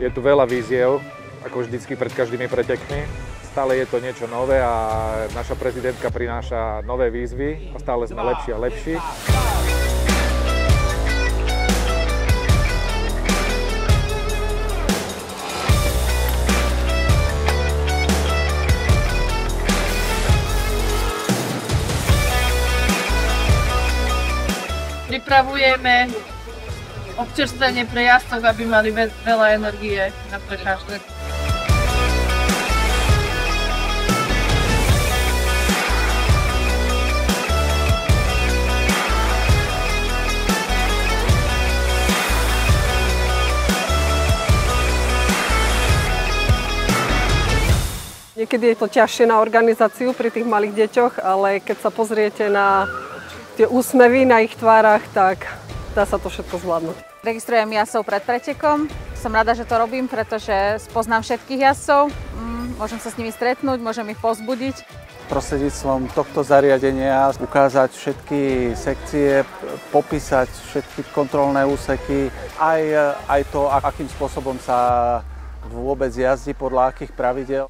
Je tu veľa víziev, ako vždycky pred každými pretekmi. Stále je to niečo nové a naša prezidentka prináša nové výzvy a stále sme lepší a lepší. Pripravujeme občerstvenie pre jazdcov, aby mali veľa energie na prekážke. Niekedy je to ťažšie na organizáciu pri tých malých deťoch, ale keď sa pozriete na tie úsmevy na ich tvárach, tak dá sa to všetko zvládnuť. Registrujem jazdcov pred pretekom. Som rada, že to robím, pretože spoznám všetkých jazdcov. Môžem sa s nimi stretnúť, môžem ich povzbudiť. Prostredníctvom tohto zariadenia ukázať všetky sekcie, popísať všetky kontrolné úseky, aj to, akým spôsobom sa vôbec jazdí, podľa akých pravidiel.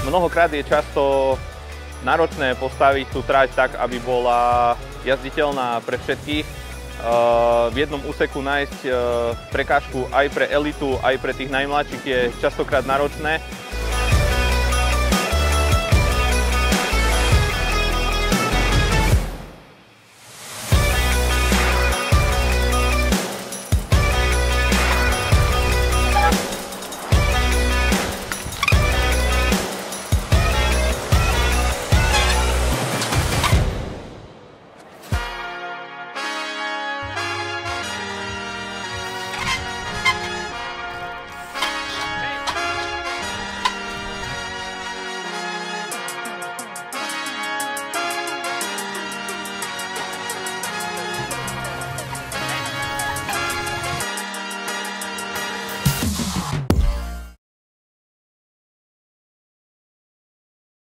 Mnohokrát je často náročné postaviť tú trať tak, aby bola jazditeľná pre všetkých. V jednom úseku nájsť prekážku aj pre elitu, aj pre tých najmladších je častokrát náročné.